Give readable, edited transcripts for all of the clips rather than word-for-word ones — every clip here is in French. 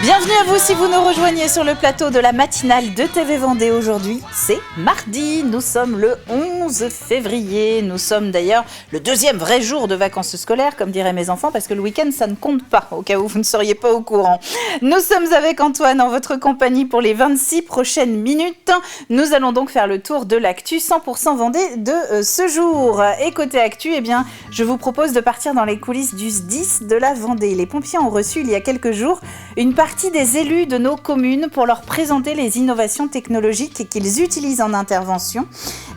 Bienvenue à vous si vous nous rejoignez sur le plateau de la matinale de TV Vendée. Aujourd'hui, c'est mardi, nous sommes le 11 février. Nous sommes d'ailleurs le deuxième vrai jour de vacances scolaires, comme diraient mes enfants, parce que le week-end, ça ne compte pas, au cas où vous ne seriez pas au courant. Nous sommes avec Antoine en votre compagnie pour les 26 prochaines minutes. Nous allons donc faire le tour de l'actu 100% Vendée de ce jour. Et côté actu, eh bien, je vous propose de partir dans les coulisses du SDIS de la Vendée. Les pompiers ont reçu il y a quelques jours une partie des élus de nos communes pour leur présenter les innovations technologiques qu'ils utilisent en intervention.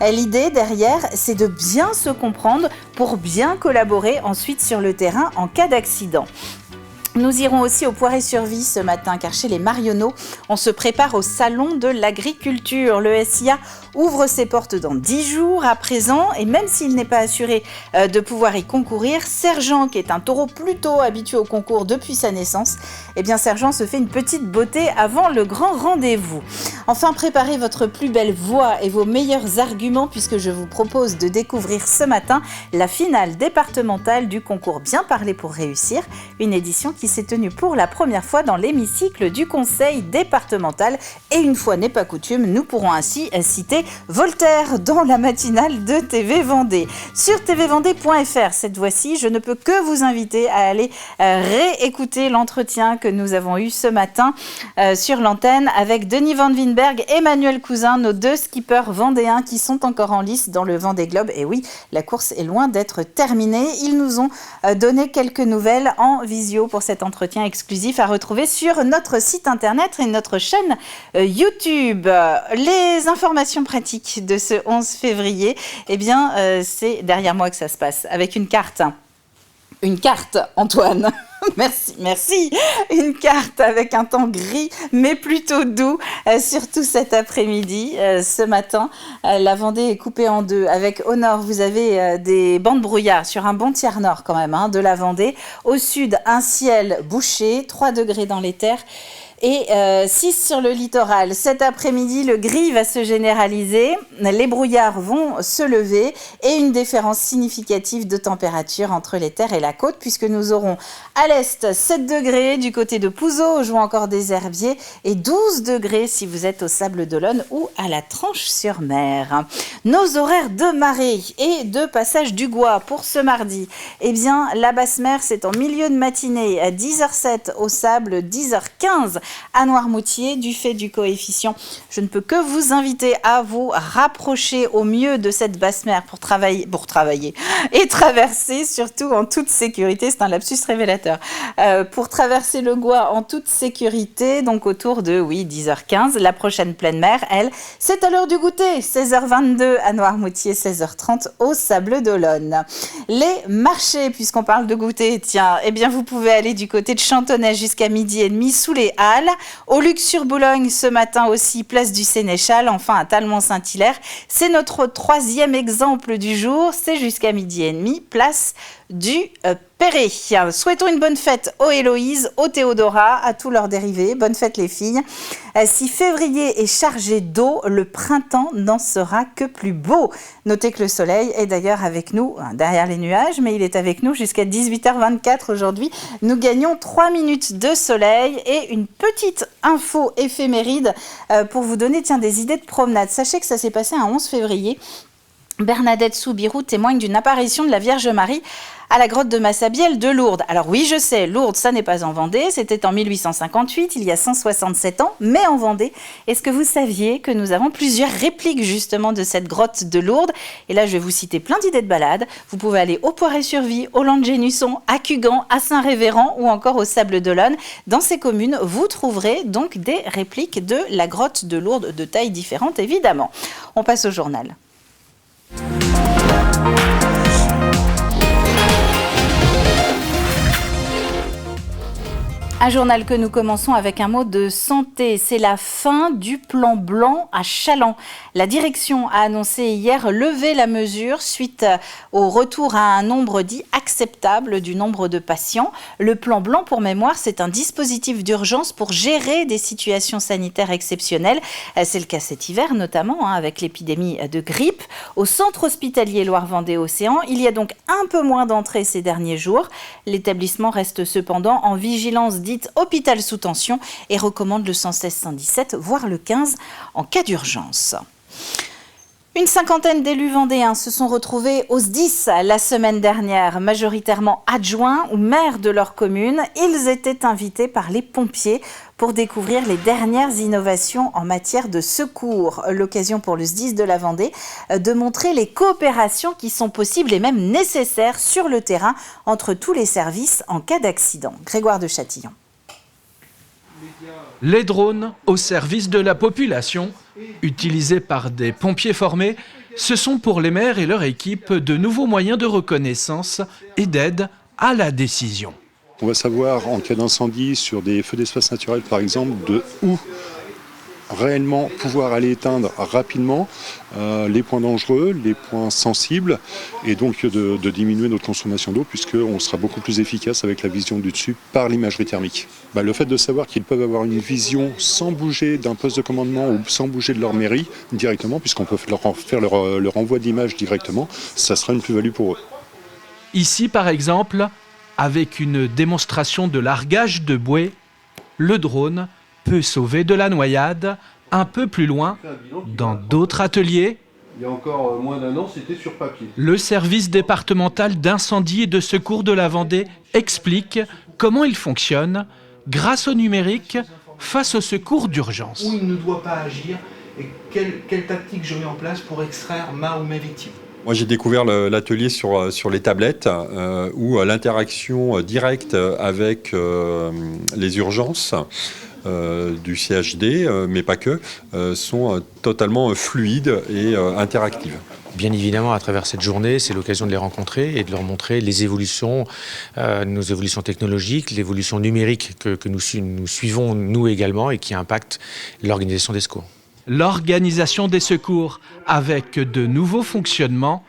L'idée derrière, c'est de bien se comprendre pour bien collaborer ensuite sur le terrain en cas d'accident. Nous irons aussi au Poiré-sur-Vie ce matin, car chez les Marionneaux, on se prépare au salon de l'agriculture. Le SIA ouvre ses portes dans 10 jours à présent, et même s'il n'est pas assuré de pouvoir y concourir, Sergent, qui est un taureau plutôt habitué au concours depuis sa naissance, eh bien Sergent se fait une petite beauté avant le grand rendez-vous. Enfin, préparez votre plus belle voix et vos meilleurs arguments, puisque je vous propose de découvrir ce matin la finale départementale du concours Bien parler pour réussir, une édition qui s'est tenue pour la première fois dans l'hémicycle du conseil départemental. Et une fois n'est pas coutume, nous pourrons ainsi citer Voltaire dans la matinale de TV Vendée. Sur tvvendée.fr, cette fois-ci, je ne peux que vous inviter à aller réécouter l'entretien que nous avons eu ce matin sur l'antenne avec Denis Van Winberg et Emmanuel Cousin, nos deux skippers vendéens qui sont encore en lice dans le Vendée Globe. Et oui, la course est loin d'être terminée. Ils nous ont donné quelques nouvelles en visio pour cet entretien exclusif à retrouver sur notre site internet et notre chaîne YouTube. Les informations pratiques de ce 11 février, eh bien, c'est derrière moi que ça se passe, avec une carte. Une carte, Antoine. Merci. Une carte avec un temps gris, mais plutôt doux, surtout cet après-midi. Ce matin, la Vendée est coupée en deux. Avec au nord, vous avez des bancs de brouillard sur un bon tiers nord quand même de la Vendée. Au sud, un ciel bouché, 3 degrés dans les terres. Et 6 sur le littoral. Cet après-midi, le gris va se généraliser, les brouillards vont se lever et une différence significative de température entre les terres et la côte, puisque nous aurons à l'est 7 degrés du côté de Pouzeau, jouant encore des herbiers, et 12 degrés si vous êtes au Sable d'Olonne ou à la Tranche-sur-Mer. Nos horaires de marée et de passage du Gois pour ce mardi. Eh bien, la basse mer, c'est en milieu de matinée, à 10h07 au Sable, 10h15 à Noirmoutier, du fait du coefficient. Je ne peux que vous inviter à vous rapprocher au mieux de cette basse mer pour travailler et traverser, surtout en toute sécurité. C'est un lapsus révélateur. Pour traverser le Gois en toute sécurité, donc autour de 10h15. La prochaine pleine mer, elle, c'est à l'heure du goûter, 16h22 à Noirmoutier, 16h30 au Sable d'Olonne. Les marchés, puisqu'on parle de goûter, tiens, eh bien vous pouvez aller du côté de Chantonnay jusqu'à 12h30 sous les Halles. Au Luc-sur-Boulogne, ce matin aussi, place du Sénéchal, enfin à Talmont-Saint-Hilaire. C'est notre 3e exemple du jour, c'est jusqu'à 12h30, place du Perret. Souhaitons une bonne fête aux Héloïse, aux Théodora, à tous leurs dérivés. Bonne fête les filles. Si février est chargé d'eau, le printemps n'en sera que plus beau. Notez que le soleil est d'ailleurs avec nous, derrière les nuages, mais il est avec nous jusqu'à 18h24 aujourd'hui. Nous gagnons 3 minutes de soleil et une petite info éphéméride pour vous donner des idées de promenade. Sachez que ça s'est passé un 11 février. Bernadette Soubirou témoigne d'une apparition de la Vierge Marie à la grotte de Massabielle de Lourdes. Alors oui, je sais, Lourdes, ça n'est pas en Vendée, c'était en 1858, il y a 167 ans, mais en Vendée. Est-ce que vous saviez que nous avons plusieurs répliques justement de cette grotte de Lourdes? Et là, je vais vous citer plein d'idées de balades. Vous pouvez aller au Poiré-sur-Vie, au Lange-Génusson, à Cugan, à Saint-Révérend ou encore au Sable d'Olonne. Dans ces communes, vous trouverez donc des répliques de la grotte de Lourdes de tailles différentes, évidemment. On passe au journal. Un journal que nous commençons avec un mot de santé. C'est la fin du plan blanc à Challans. La direction a annoncé hier lever la mesure suite au retour à un nombre dit acceptable du nombre de patients. Le plan blanc, pour mémoire, c'est un dispositif d'urgence pour gérer des situations sanitaires exceptionnelles. C'est le cas cet hiver, notamment avec l'épidémie de grippe. Au centre hospitalier Loire-Vendée-Océan, il y a donc un peu moins d'entrées ces derniers jours. L'établissement reste cependant en vigilance dite hôpital sous tension et recommande le 116-117, voire le 15 en cas d'urgence. Une cinquantaine d'élus vendéens se sont retrouvés au SDIS la semaine dernière, majoritairement adjoints ou maires de leur commune. Ils étaient invités par les pompiers pour découvrir les dernières innovations en matière de secours. L'occasion pour le SDIS de la Vendée de montrer les coopérations qui sont possibles et même nécessaires sur le terrain entre tous les services en cas d'accident. Grégoire de Châtillon. Les drones au service de la population, utilisés par des pompiers formés, ce sont pour les maires et leur équipe de nouveaux moyens de reconnaissance et d'aide à la décision. On va savoir en cas d'incendie sur des feux d'espace naturels par exemple de où réellement pouvoir aller éteindre rapidement les points dangereux, les points sensibles et donc de diminuer notre consommation d'eau puisqu'on sera beaucoup plus efficace avec la vision du dessus par l'imagerie thermique. Le fait de savoir qu'ils peuvent avoir une vision sans bouger d'un poste de commandement ou sans bouger de leur mairie directement puisqu'on peut faire leur envoi d'image directement, ça sera une plus-value pour eux. Ici par exemple, avec une démonstration de largage de bouée, le drone peut sauver de la noyade un peu plus loin, dans d'autres ateliers. Il y a encore moins d'un an, c'était sur papier. Le service départemental d'incendie et de secours de la Vendée explique comment il fonctionne grâce au numérique face aux secours d'urgence. Où il ne doit pas agir et quelle tactique je mets en place pour extraire ma ou mes victimes. Moi, j'ai découvert l'atelier sur les tablettes où l'interaction directe avec les urgences du CHD, mais pas que, sont totalement fluides et interactives. Bien évidemment, à travers cette journée, c'est l'occasion de les rencontrer et de leur montrer les évolutions, nos évolutions technologiques, l'évolution numérique que nous suivons, nous également, et qui impacte l'organisation des secours. L'organisation des secours avec de nouveaux fonctionnements.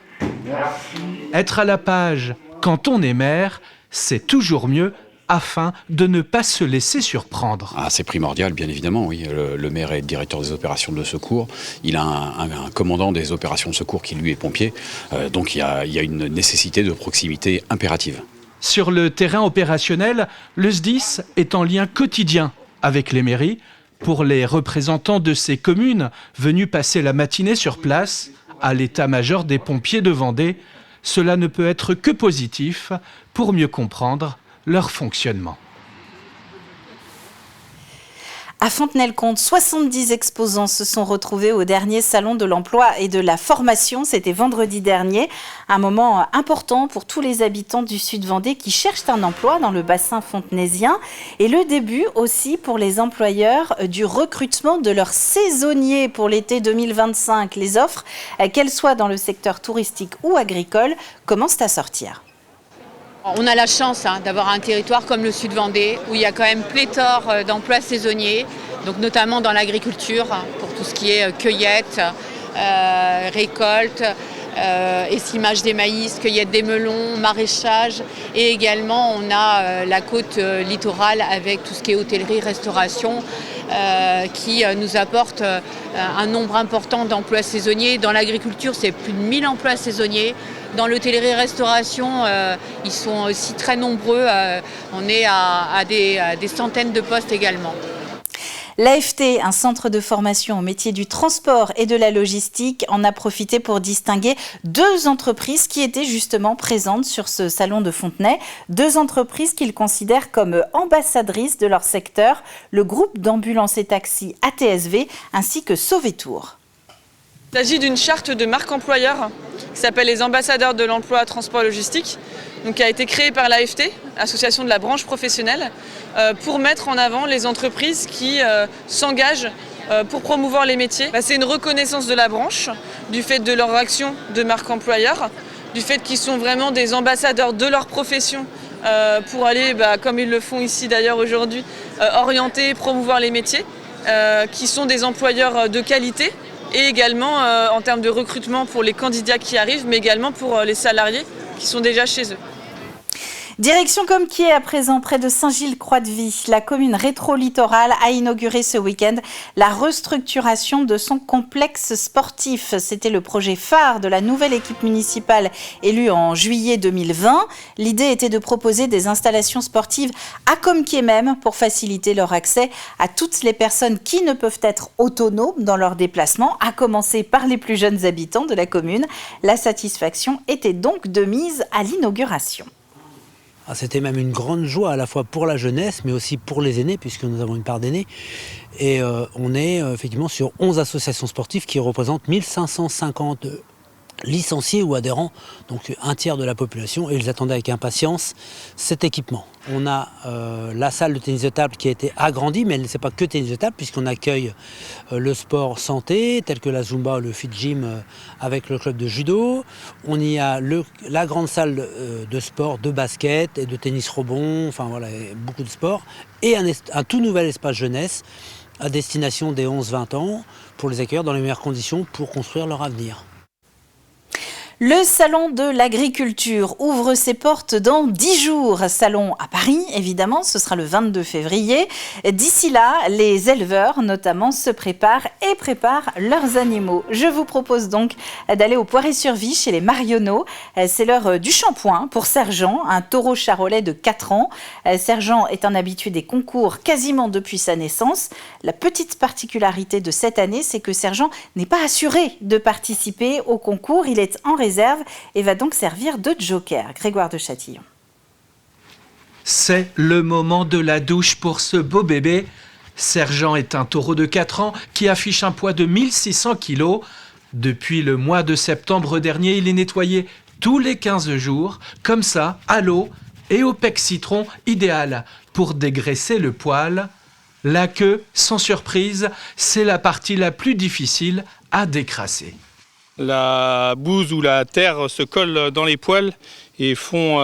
Être à la page quand on est maire, c'est toujours mieux afin de ne pas se laisser surprendre. C'est primordial, bien évidemment, oui. Le maire est directeur des opérations de secours. Il a un commandant des opérations de secours qui, lui, est pompier. Donc il y a une nécessité de proximité impérative. Sur le terrain opérationnel, le SDIS est en lien quotidien avec les mairies. Pour les représentants de ces communes venus passer la matinée sur place, à l'état-major des pompiers de Vendée, cela ne peut être que positif pour mieux comprendre leur fonctionnement. À Fontenay-le-Comte, 70 exposants se sont retrouvés au dernier salon de l'emploi et de la formation. C'était vendredi dernier, un moment important pour tous les habitants du Sud Vendée qui cherchent un emploi dans le bassin fontenaisien. Et le début aussi pour les employeurs du recrutement de leurs saisonniers pour l'été 2025. Les offres, qu'elles soient dans le secteur touristique ou agricole, commencent à sortir. On a la chance d'avoir un territoire comme le Sud Vendée où il y a quand même pléthore d'emplois saisonniers, donc notamment dans l'agriculture pour tout ce qui est cueillette, récolte, essimage des maïs, cueillette des melons, maraîchage, et également on a la côte littorale avec tout ce qui est hôtellerie, restauration, qui nous apporte un nombre important d'emplois saisonniers. Dans l'agriculture, c'est plus de 1000 emplois saisonniers. Dans l'hôtellerie-restauration, ils sont aussi très nombreux. On est à des centaines de postes également. L'AFT, un centre de formation au métier du transport et de la logistique, en a profité pour distinguer 2 entreprises qui étaient justement présentes sur ce salon de Fontenay. 2 entreprises qu'ils considèrent comme ambassadrices de leur secteur, le groupe d'ambulance et taxi ATSV ainsi que Sauvétour. Il s'agit d'une charte de marque employeur qui s'appelle les ambassadeurs de l'emploi transport logistique, donc qui a été créée par l'AFT, association de la branche professionnelle, pour mettre en avant les entreprises qui s'engagent pour promouvoir les métiers. C'est une reconnaissance de la branche, du fait de leur action de marque employeur, du fait qu'ils sont vraiment des ambassadeurs de leur profession pour aller, comme ils le font ici d'ailleurs aujourd'hui, orienter, promouvoir les métiers, qui sont des employeurs de qualité, et également en termes de recrutement pour les candidats qui arrivent, mais également pour les salariés qui sont déjà chez eux. Direction Compiègne à présent, près de Saint-Gilles-Croix-de-Vie. La commune rétro-littorale a inauguré ce week-end la restructuration de son complexe sportif. C'était le projet phare de la nouvelle équipe municipale élue en juillet 2020. L'idée était de proposer des installations sportives à Compiègne même pour faciliter leur accès à toutes les personnes qui ne peuvent être autonomes dans leurs déplacements, à commencer par les plus jeunes habitants de la commune. La satisfaction était donc de mise à l'inauguration. C'était même une grande joie à la fois pour la jeunesse mais aussi pour les aînés puisque nous avons une part d'aînés. Et on est effectivement sur 11 associations sportives qui représentent 1550 licenciés ou adhérents, donc un tiers de la population, et ils attendaient avec impatience cet équipement. On a la salle de tennis de table qui a été agrandie, mais elle n'est pas que tennis de table, puisqu'on accueille le sport santé, tel que la Zumba, le Fit Gym avec le club de judo. On y a la grande salle de sport, de basket et de tennis rebond, enfin voilà, beaucoup de sports, et un tout nouvel espace jeunesse à destination des 11-20 ans, pour les accueillir dans les meilleures conditions pour construire leur avenir. Le salon de l'agriculture ouvre ses portes dans 10 jours. Salon à Paris, évidemment, ce sera le 22 février. D'ici là, les éleveurs, notamment, se préparent et préparent leurs animaux. Je vous propose donc d'aller au Poiré-sur-Vie chez les Marionneaux. C'est l'heure du shampoing pour Sergent, un taureau charolais de 4 ans. Sergent est un habitué des concours quasiment depuis sa naissance. La petite particularité de cette année, c'est que Sergent n'est pas assuré de participer au concours. Il est en réserve et va donc servir de joker. Grégoire de Châtillon. C'est le moment de la douche pour ce beau bébé. Sergent est un taureau de 4 ans qui affiche un poids de 1600 kg. Depuis le mois de septembre dernier, il est nettoyé tous les 15 jours, comme ça, à l'eau et au pec citron, idéal pour dégraisser le poil. La queue, sans surprise, c'est la partie la plus difficile à décrasser. La bouse ou la terre se colle dans les poils et font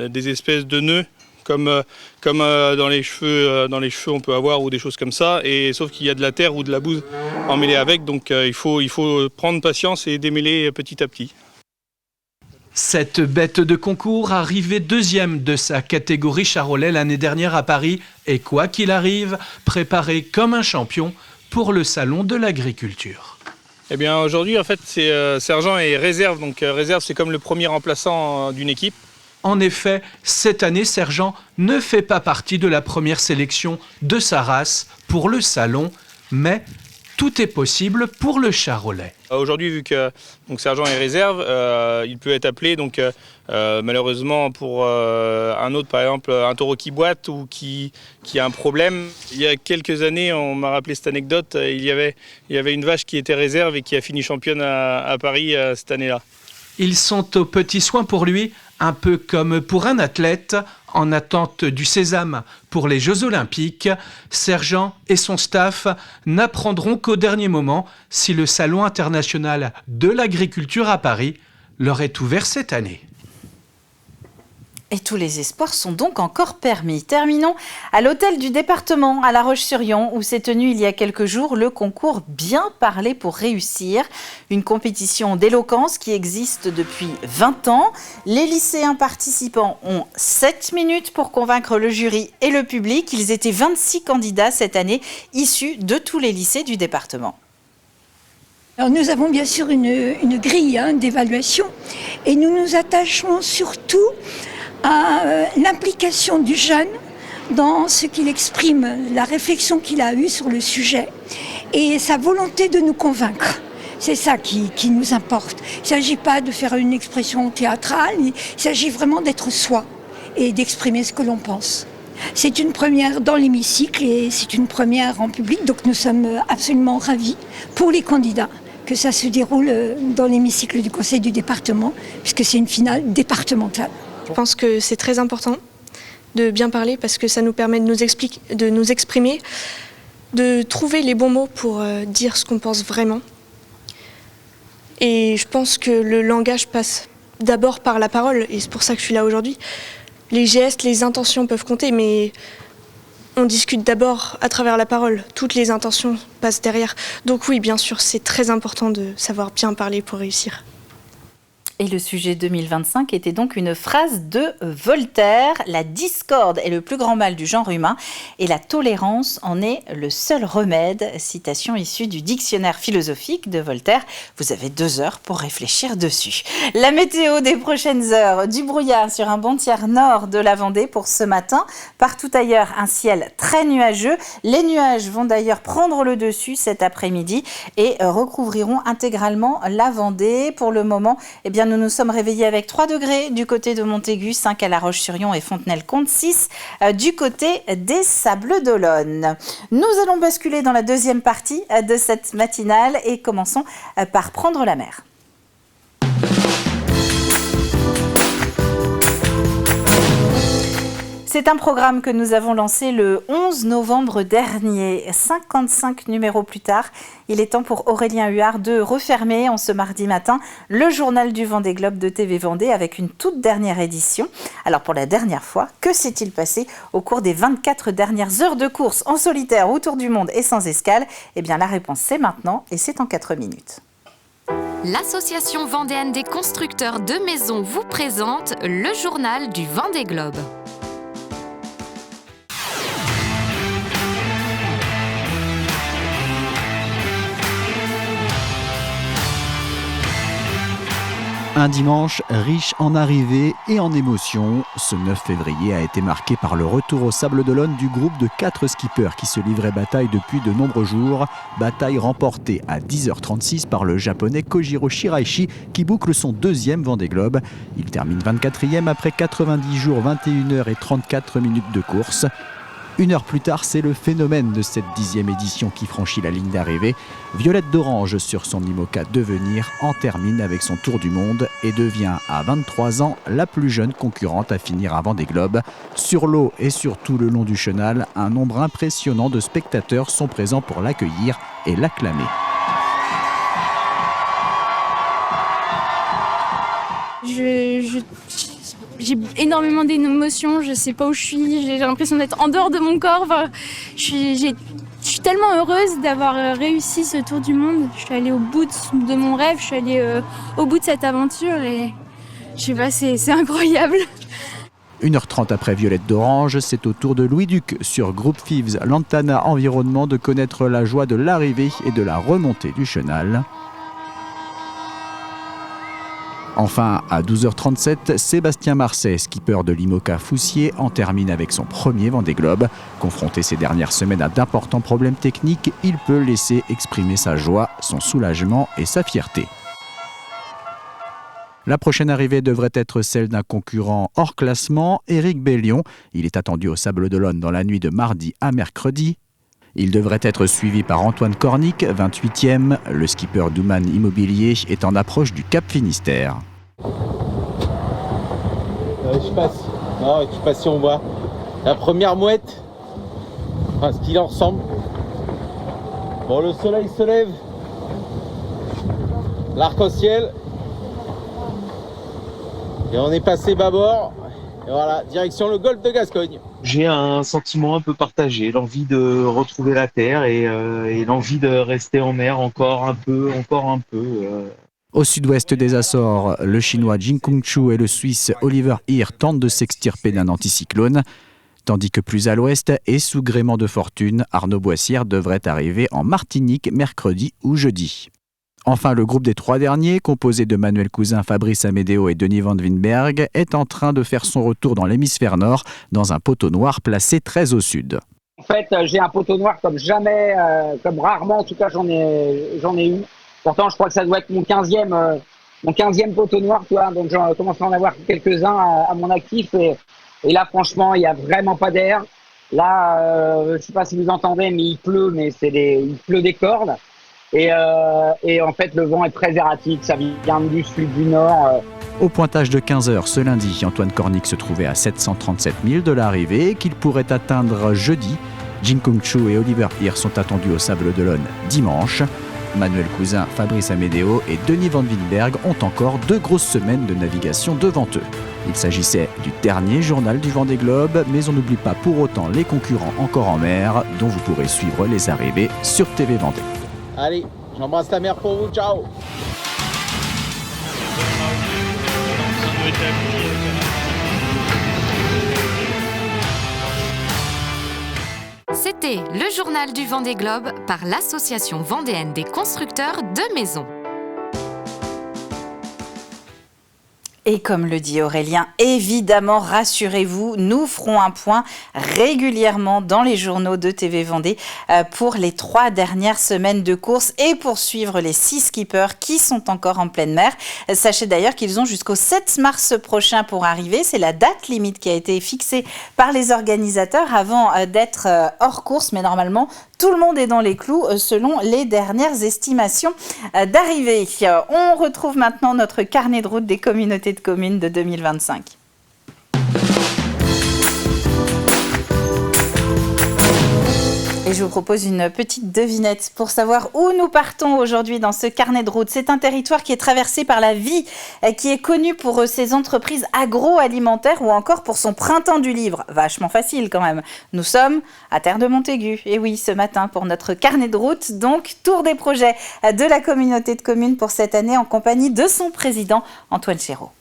des espèces de nœuds comme dans les cheveux on peut avoir ou des choses comme ça, et sauf qu'il y a de la terre ou de la bouse emmêlée avec, donc il faut prendre patience et démêler petit à petit. Cette bête de concours, arrivée deuxième de sa catégorie charolais l'année dernière à Paris, est quoi qu'il arrive, préparée comme un champion pour le salon de l'agriculture. Eh bien aujourd'hui en fait Sergent est réserve, donc réserve c'est comme le premier remplaçant d'une équipe. En effet, cette année Sergent ne fait pas partie de la première sélection de sa race pour le salon, mais tout est possible pour le charolais. Aujourd'hui, vu que Sergent est réserve, il peut être appelé. Donc, malheureusement, pour un autre, par exemple, un taureau qui boite ou qui a un problème. Il y a quelques années, on m'a rappelé cette anecdote, il y avait une vache qui était réserve et qui a fini championne à Paris cette année-là. Ils sont aux petits soins pour lui, un peu comme pour un athlète en attente du sésame pour les Jeux Olympiques. Sergent et son staff n'apprendront qu'au dernier moment si le Salon international de l'agriculture à Paris leur est ouvert cette année. Et tous les espoirs sont donc encore permis. Terminons à l'hôtel du département à La Roche-sur-Yon où s'est tenu il y a quelques jours le concours Bien parler pour réussir, une compétition d'éloquence qui existe depuis 20 ans. Les lycéens participants ont 7 minutes pour convaincre le jury et le public. Ils étaient 26 candidats cette année, issus de tous les lycées du département. Alors nous avons bien sûr une grille d'évaluation et nous nous attachons surtout à l'implication du jeune dans ce qu'il exprime, la réflexion qu'il a eue sur le sujet et sa volonté de nous convaincre. C'est ça qui nous importe. Il ne s'agit pas de faire une expression théâtrale, il s'agit vraiment d'être soi et d'exprimer ce que l'on pense. C'est une première dans l'hémicycle et c'est une première en public, donc nous sommes absolument ravis pour les candidats que ça se déroule dans l'hémicycle du conseil du département, puisque c'est une finale départementale. Je pense que c'est très important de bien parler parce que ça nous permet de nous exprimer, de trouver les bons mots pour dire ce qu'on pense vraiment. Et je pense que le langage passe d'abord par la parole et c'est pour ça que je suis là aujourd'hui. Les gestes, les intentions peuvent compter, mais on discute d'abord à travers la parole. Toutes les intentions passent derrière. Donc oui, bien sûr, c'est très important de savoir bien parler pour réussir. Et le sujet 2025 était donc une phrase de Voltaire. La discorde est le plus grand mal du genre humain et la tolérance en est le seul remède. Citation issue du dictionnaire philosophique de Voltaire. Vous avez 2 heures pour réfléchir dessus. La météo des prochaines heures, du brouillard sur un bon tiers nord de la Vendée pour ce matin. Partout ailleurs, un ciel très nuageux. Les nuages vont d'ailleurs prendre le dessus cet après-midi et recouvriront intégralement la Vendée. Pour le moment, nous nous sommes réveillés avec 3 degrés du côté de Montaigu, 5 à La Roche-sur-Yon et Fontenay-le-Comte, 6 du côté des Sables d'Olonne. Nous allons basculer dans la deuxième partie de cette matinale et commençons par prendre la mer. C'est un programme que nous avons lancé le 11 novembre dernier. 55 numéros plus tard, il est temps pour Aurélien Huard de refermer en ce mardi matin le journal du Vendée Globe de TV Vendée avec une toute dernière édition. Alors pour la dernière fois, que s'est-il passé au cours des 24 dernières heures de course en solitaire autour du monde et sans escale ? La réponse c'est maintenant et c'est en 4 minutes. L'Association vendéenne des constructeurs de maisons vous présente le journal du Vendée Globe. Un dimanche riche en arrivées et en émotions. Ce 9 février a été marqué par le retour aux Sables d'Olonne du groupe de 4 skippers qui se livraient bataille depuis de nombreux jours. Bataille remportée à 10h36 par le japonais Kojiro Shiraishi qui boucle son 2e Vendée Globe. Il termine 24e après 90 jours, 21h et 34 minutes de course. 1 heure plus tard, c'est le phénomène de cette 10e édition qui franchit la ligne d'arrivée. Violette d'Orange, sur son IMOCA Devenir, en termine avec son tour du monde et devient, à 23 ans, la plus jeune concurrente à finir un Vendée Globe. Sur l'eau et surtout le long du chenal, un nombre impressionnant de spectateurs sont présents pour l'accueillir et l'acclamer. J'ai énormément d'émotions, je sais pas où je suis, j'ai l'impression d'être en dehors de mon corps. Enfin, je suis tellement heureuse d'avoir réussi ce tour du monde. Je suis allée au bout de mon rêve, je suis allée au bout de cette aventure et je sais pas, c'est incroyable. 1h30 après Violette d'Orange, c'est au tour de Louis Duc sur Groupe Fives Lantana Environnement de connaître la joie de l'arrivée et de la remontée du chenal. Enfin, à 12h37, Sébastien Marcet, skipper de l'IMOCA Foussier, en termine avec son premier Vendée Globe. Confronté ces dernières semaines à d'importants problèmes techniques, il peut laisser exprimer sa joie, son soulagement et sa fierté. La prochaine arrivée devrait être celle d'un concurrent hors classement, Éric Bellion. Il est attendu au Sables d'Olonne dans la nuit de mardi à mercredi. Il devrait être suivi par Antoine Cornic, 28e. Le skipper d'Ouman Immobilier est en approche du Cap Finistère. Je sais pas si on voit la première mouette, enfin ce qu'il en ressemble. Bon, le soleil se lève, l'arc-en-ciel, et on est passé bâbord. Et voilà, direction le golfe de Gascogne. J'ai un sentiment un peu partagé, l'envie de retrouver la terre et l'envie de rester en mer encore un peu. Au sud-ouest des Açores, le chinois Jin Kung-chu et le suisse Oliver Heer tentent de s'extirper d'un anticyclone. Tandis que plus à l'ouest et sous gréement de fortune, Arnaud Boissière devrait arriver en Martinique mercredi ou jeudi. Enfin, le groupe des 3 derniers, composé de Manuel Cousin, Fabrice Amédéo et Denis Van Winberg, est en train de faire son retour dans l'hémisphère nord, dans un poteau noir placé très au sud. En fait, j'ai un poteau noir comme jamais, comme rarement, en tout cas j'en ai eu. Pourtant, je crois que ça doit être mon 15e poteau noir, toi, donc j'en commence à en avoir quelques-uns à mon actif. Et là, franchement, il n'y a vraiment pas d'air. Là, je ne sais pas si vous entendez, mais il pleut, mais il pleut des cordes. Et en fait, le vent est très erratique, ça vient du sud, du nord. Au pointage de 15h ce lundi, Antoine Cornic se trouvait à 737 000 de l'arrivée, qu'il pourrait atteindre jeudi. Jin Kung-chu et Oliver Heer sont attendus au Sables d'Olonne dimanche. Manuel Cousin, Fabrice Amédéo et Denis Van Winberg ont encore 2 grosses semaines de navigation devant eux. Il s'agissait du dernier journal du Vendée Globe, mais on n'oublie pas pour autant les concurrents encore en mer, dont vous pourrez suivre les arrivées sur TV Vendée. Allez, j'embrasse ta mère pour vous, ciao. C'était le journal du Vendée Globe par l'Association vendéenne des constructeurs de maisons. Et comme le dit Aurélien, évidemment, rassurez-vous, nous ferons un point régulièrement dans les journaux de TV Vendée pour les 3 dernières semaines de course et pour suivre les 6 skippers qui sont encore en pleine mer. Sachez d'ailleurs qu'ils ont jusqu'au 7 mars prochain pour arriver. C'est la date limite qui a été fixée par les organisateurs avant d'être hors course. Mais normalement, tout le monde est dans les clous selon les dernières estimations d'arrivée. On retrouve maintenant notre carnet de route des communautés de communes de 2025. Et je vous propose une petite devinette pour savoir où nous partons aujourd'hui dans ce carnet de route. C'est un territoire qui est traversé par la vie, qui est connu pour ses entreprises agroalimentaires ou encore pour son printemps du livre. Vachement facile quand même. Nous sommes à Terre de Montaigu. Et oui, ce matin pour notre carnet de route, donc tour des projets de la communauté de communes pour cette année en compagnie de son président Antoine Chéreau.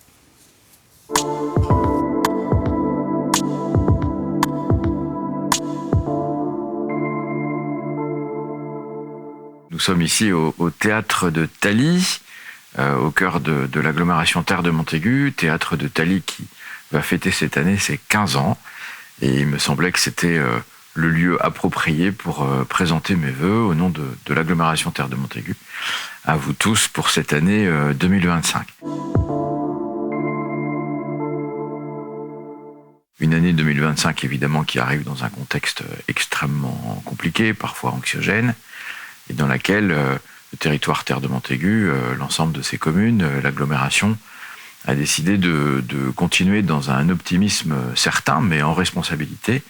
Nous sommes ici au théâtre de Thaly, au cœur de l'agglomération Terre de Montaigu, théâtre de Thaly qui va fêter cette année ses 15 ans. Et il me semblait que c'était le lieu approprié pour présenter mes vœux au nom de l'agglomération Terre de Montaigu à vous tous pour cette année 2025. Une année 2025 évidemment qui arrive dans un contexte extrêmement compliqué, parfois anxiogène, et dans laquelle le territoire Terre de Montaigu, l'ensemble de ses communes, l'agglomération, a décidé de continuer dans un optimisme certain, mais en responsabilité.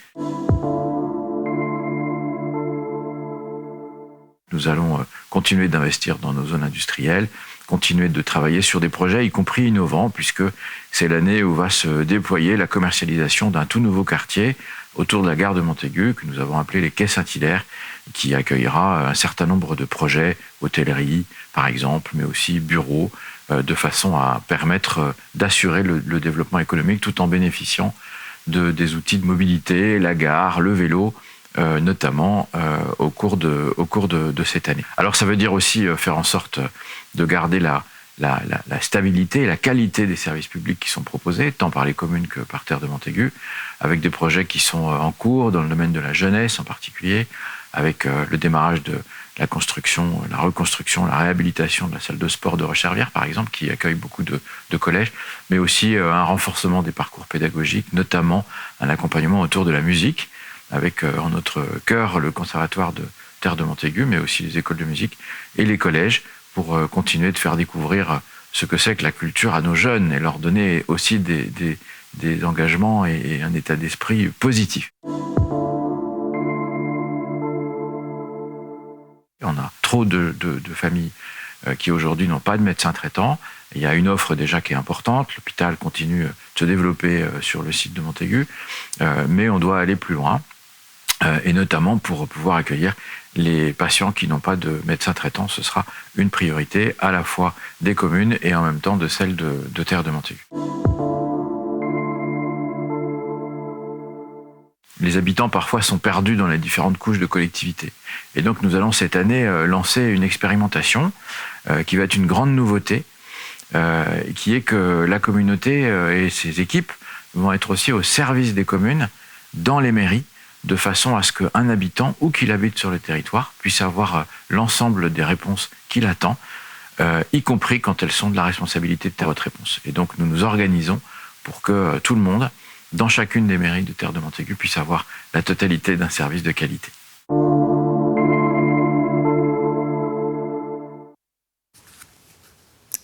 Nous allons continuer d'investir dans nos zones industrielles, continuer de travailler sur des projets, y compris innovants, puisque c'est l'année où va se déployer la commercialisation d'un tout nouveau quartier autour de la gare de Montaigu, que nous avons appelé les Quais Saint-Hilaire, qui accueillera un certain nombre de projets, hôtellerie par exemple, mais aussi bureaux, de façon à permettre d'assurer le développement économique tout en bénéficiant des outils de mobilité, la gare, le vélo, notamment au cours de cette année. Alors ça veut dire aussi faire en sorte de garder la stabilité et la qualité des services publics qui sont proposés, tant par les communes que par Terre de Montaigu, avec des projets qui sont en cours dans le domaine de la jeunesse en particulier, avec le démarrage de la construction, la reconstruction, la réhabilitation de la salle de sport de Rechervière, par exemple, qui accueille beaucoup de collèges, mais aussi un renforcement des parcours pédagogiques, notamment un accompagnement autour de la musique, avec en notre cœur le conservatoire de Terre de Montaigu, mais aussi les écoles de musique et les collèges, pour continuer de faire découvrir ce que c'est que la culture à nos jeunes et leur donner aussi des engagements et un état d'esprit positif. On a trop de familles qui aujourd'hui n'ont pas de médecin traitant. Il y a une offre déjà qui est importante. L'hôpital continue de se développer sur le site de Montaigu, mais on doit aller plus loin, et notamment pour pouvoir accueillir les patients qui n'ont pas de médecin traitant. Ce sera une priorité à la fois des communes et en même temps de celle de Terre de Montaigu. Les habitants parfois sont perdus dans les différentes couches de collectivités. Et donc nous allons cette année lancer une expérimentation qui va être une grande nouveauté, qui est que la communauté et ses équipes vont être aussi au service des communes dans les mairies, de façon à ce qu'un habitant, où qu'il habite sur le territoire, puisse avoir l'ensemble des réponses qu'il attend, y compris quand elles sont de la responsabilité de votre réponse. Et donc nous nous organisons pour que tout le monde, dans chacune des mairies de Terre de Montaigu, puisse avoir la totalité d'un service de qualité.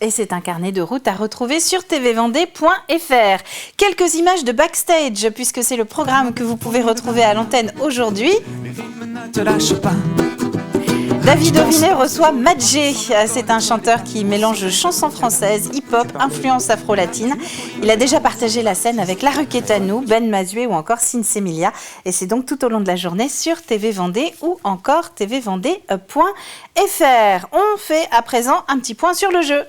Et c'est un carnet de route à retrouver sur tvvendée.fr. Quelques images de backstage, puisque c'est le programme que vous pouvez retrouver à l'antenne aujourd'hui. David Ovinet reçoit Madjé. C'est un chanteur qui mélange chansons françaises, hip-hop, influence afro-latine. Il a déjà partagé la scène avec La Ruquetanou, Ben Mazué ou encore Sinsemilia. Et c'est donc tout au long de la journée sur TV Vendée ou encore tvvendée.fr. On fait à présent un petit point sur le jeu.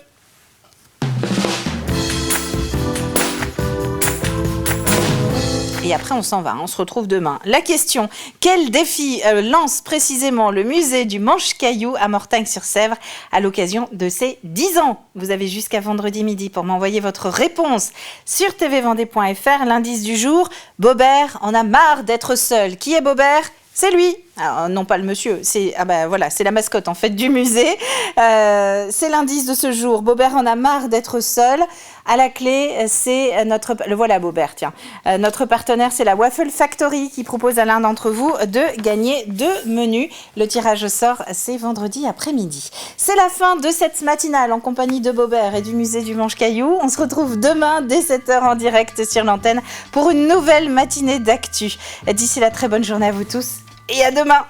Et après, on s'en va, on se retrouve demain. La question, quel défi lance précisément le musée du Manche-Caillou à Mortagne-sur-Sèvre à l'occasion de ses 10 ans? Vous avez jusqu'à vendredi midi pour m'envoyer votre réponse sur tvvendée.fr. L'indice du jour, Bobert en a marre d'être seul. Qui est Bobert? C'est lui. Alors, non, pas le monsieur. C'est c'est la mascotte en fait du musée. C'est l'indice de ce jour. Bobert en a marre d'être seul. À la clé, c'est le voilà Bobert. Tiens, notre partenaire, c'est la Waffle Factory qui propose à l'un d'entre vous de gagner 2 menus. Le tirage au sort, c'est vendredi après-midi. C'est la fin de cette matinale en compagnie de Bobert et du musée du Manche-Caillou. On se retrouve demain dès 7h en direct sur l'antenne pour une nouvelle matinée d'actu. D'ici là, très bonne journée à vous tous. Et à demain!